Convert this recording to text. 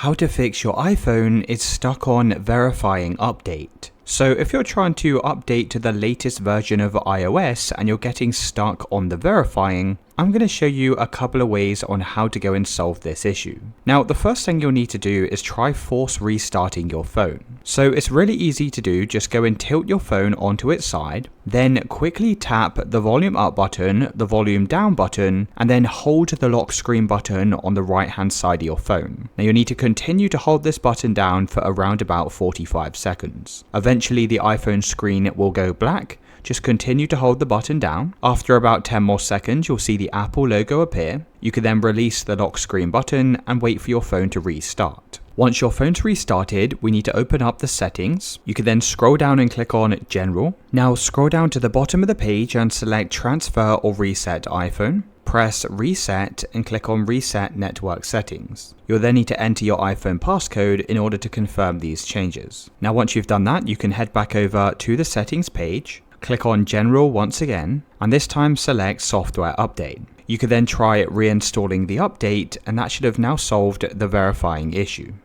How to fix your iPhone is stuck on verifying update. So if you're trying to update to the latest version of iOS and you're getting stuck on the verifying, I'm going to show you a couple of ways on how to go and solve this issue. Now, the first thing you'll need to do is try force restarting your phone. So it's really easy to do, just go and tilt your phone onto its side, then quickly tap the volume up button, the volume down button, and then hold the lock screen button on the right hand side of your phone. Now you'll need to continue to hold this button down for around about 45 seconds. Eventually the iPhone screen will go black. Just continue to hold the button down. After about 10 more seconds, you'll see the Apple logo appear. You can then release the lock screen button and wait for your phone to restart. Once your phone's restarted, we need to open up the settings. You can then scroll down and click on General. Now scroll down to the bottom of the page and select Transfer or Reset iPhone. Press Reset and click on Reset Network Settings. You'll then need to enter your iPhone passcode in order to confirm these changes. Now once you've done that, you can head back over to the settings page. Click on General once again, and this time select Software Update. You could then try reinstalling the update, and that should have now solved the verifying issue.